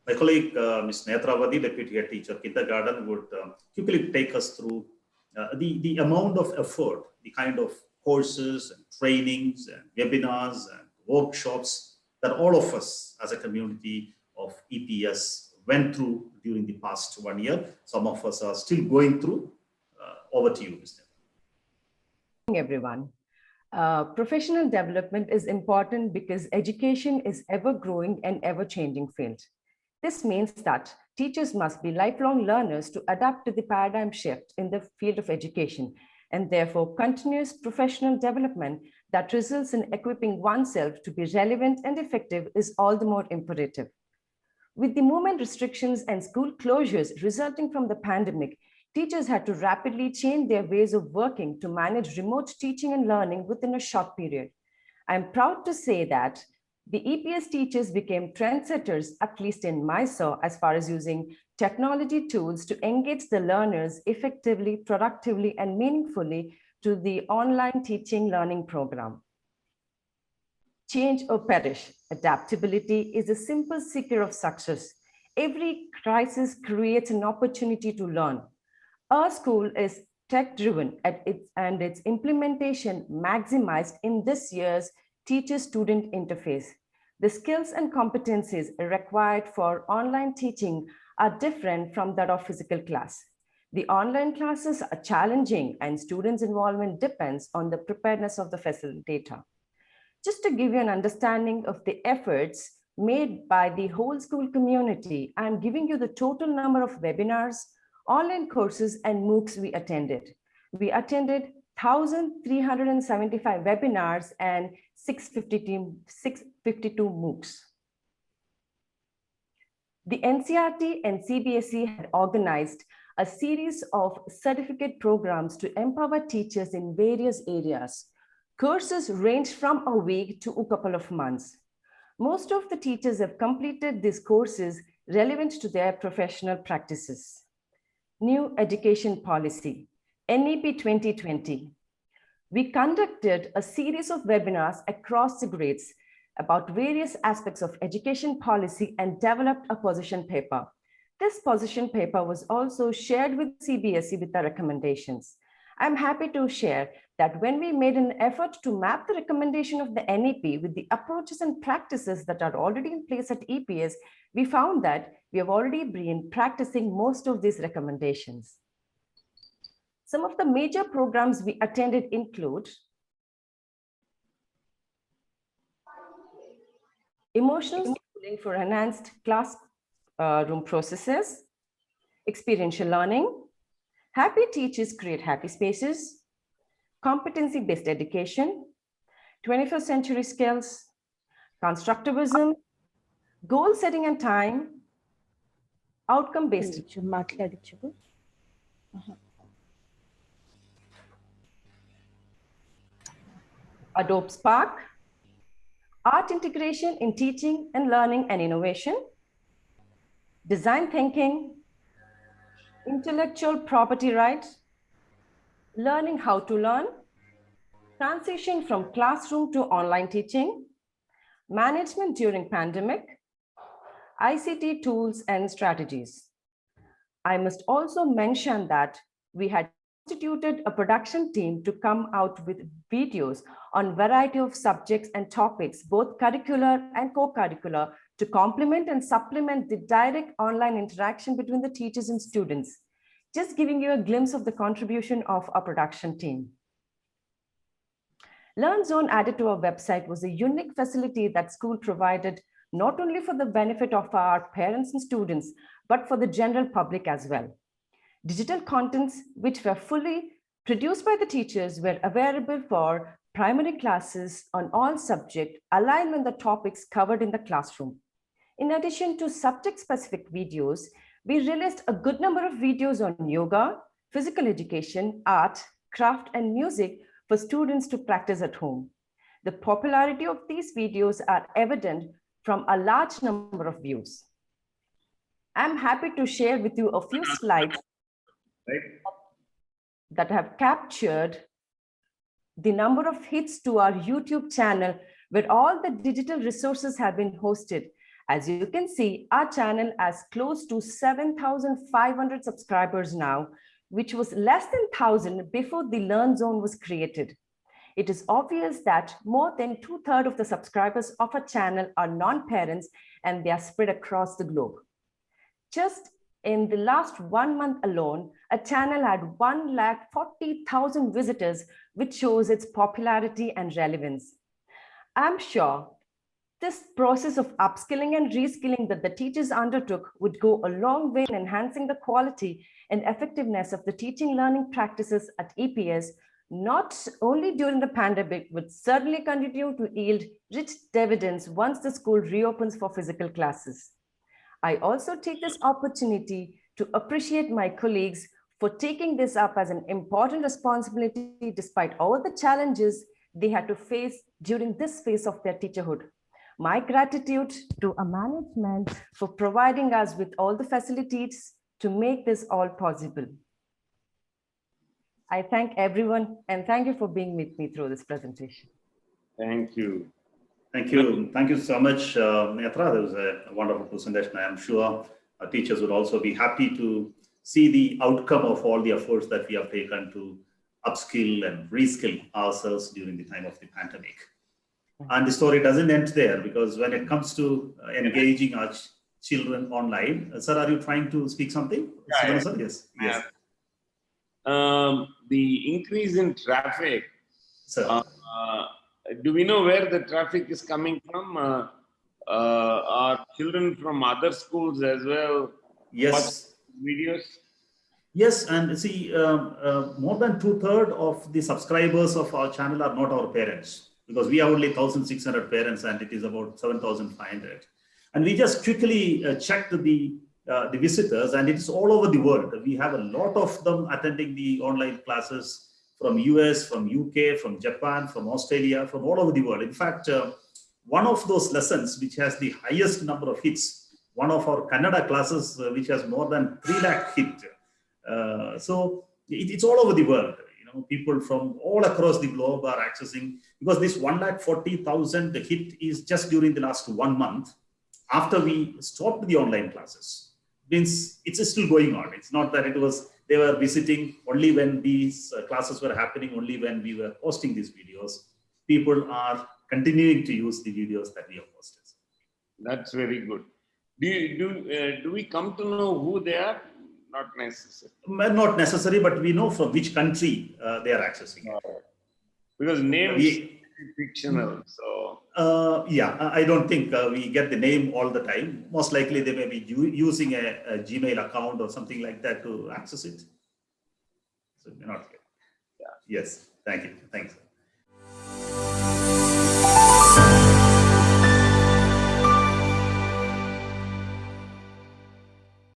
My colleague, Ms. Nethravathy, Deputy Head Teacher, Kindergarten, would quickly take us through the amount of effort, the kind of courses and trainings and webinars and workshops that all of us as a community of EPS went through during the past 1 year. Some of us are still going through. Over to you, Ms. Nethravathy. Everyone. Professional development is important because education is ever growing and ever changing field. This means that teachers must be lifelong learners to adapt to the paradigm shift in the field of education, and therefore continuous professional development that results in equipping oneself to be relevant and effective is all the more imperative. With the movement restrictions and school closures resulting from the pandemic, teachers had to rapidly change their ways of working to manage remote teaching and learning within a short period. I'm proud to say that the EPS teachers became trendsetters, at least in Mysore, as far as using technology tools to engage the learners effectively, productively, and meaningfully to the online teaching learning program. Change or perish. Adaptability is a simple secret of success. Every crisis creates an opportunity to learn. Our school is tech-driven and its implementation maximized in this year's teacher-student interface. The skills and competencies required for online teaching are different from that of physical class. The online classes are challenging and students' involvement depends on the preparedness of the facilitator. Just to give you an understanding of the efforts made by the whole school community, I'm giving you the total number of webinars, online courses, and MOOCs we attended. We attended 1,375 webinars and 652 MOOCs. The NCERT and CBSE had organized a series of certificate programs to empower teachers in various areas. Courses ranged from a week to a couple of months. Most of the teachers have completed these courses relevant to their professional practices. New Education Policy, NEP 2020. We conducted a series of webinars across the grades about various aspects of education policy and developed a position paper. This position paper was also shared with CBSE with the recommendations. I'm happy to share that when we made an effort to map the recommendation of the NEP with the approaches and practices that are already in place at EPS, we found that we have already been practicing most of these recommendations. Some of the major programs we attended include emotional schooling for enhanced classroom processes, experiential learning, happy teachers create happy spaces, competency-based education, 21st century skills, constructivism, goal setting and time, outcome-based. Adobe Spark, art integration in teaching and learning and innovation, design thinking, intellectual property rights, learning how to learn, transition from classroom to online teaching, management during pandemic, ICT tools and strategies. I must also mention that we had constituted a production team to come out with videos on variety of subjects and topics, both curricular and co-curricular, to complement and supplement the direct online interaction between the teachers and students. Just giving you a glimpse of the contribution of our production team. LearnZone added to our website was a unique facility that school provided not only for the benefit of our parents and students, but for the general public as well. Digital contents which were fully produced by the teachers were available for primary classes on all subjects aligned with the topics covered in the classroom. In addition to subject-specific videos, we released a good number of videos on yoga, physical education, art, craft, and music for students to practice at home. The popularity of these videos are evident from a large number of views. I'm happy to share with you a few slides that have captured the number of hits to our YouTube channel where all the digital resources have been hosted. As you can see, our channel has close to 7,500 subscribers now, which was less than 1,000 before the Learn Zone was created. It is obvious that more than 2/3 of the subscribers of our channel are non-parents, and they are spread across the globe. Just in the last 1 month alone, a channel had 140,000 visitors, which shows its popularity and relevance. I'm sure this process of upskilling and reskilling that the teachers undertook would go a long way in enhancing the quality and effectiveness of the teaching learning practices at EPS, not only during the pandemic, but certainly continue to yield rich dividends once the school reopens for physical classes. I also take this opportunity to appreciate my colleagues for taking this up as an important responsibility despite all the challenges they had to face during this phase of their teacherhood. My gratitude to our management for providing us with all the facilities to make this all possible. I thank everyone and thank you for being with me through this presentation. Thank you. Thank you. Thank you so much, Netra. That was a wonderful presentation. I am sure our teachers would also be happy to see the outcome of all the efforts that we have taken to upskill and reskill ourselves during the time of the pandemic. And the story doesn't end there, because when it comes to engaging our children online, sir, are you trying to speak something? Yeah, sir? Yes. Yes. The increase in traffic. Sir. Do we know where the traffic is coming from? Are children from other schools as well? Yes. Videos? Yes, and see, more than 2/3 of the subscribers of our channel are not our parents, because we have only 1,600 parents and it is about 7,500. And we just quickly checked the visitors, and it's all over the world. We have a lot of them attending the online classes from US, from UK, from Japan, from Australia, from all over the world. In fact, one of those lessons which has the highest number of hits, one of our Kannada classes which has more than 3 lakh hit. So it's all over the world. People from all across the globe are accessing, because this 140,000 hit is just during the last 1 month after we stopped the online classes. Means it's still going on. It's not that they were visiting only when these classes were happening, only when we were posting these videos. People are continuing to use the videos that we have posted. That's very good. Do we come to know who they are? Not necessary. Not necessary, but we know from which country they are accessing it. Because names are fictional, so. Yeah, I don't think we get the name all the time. Most likely they may be using a Gmail account or something like that to access it. So we're not here. Yeah. Yes, thank you. Thanks.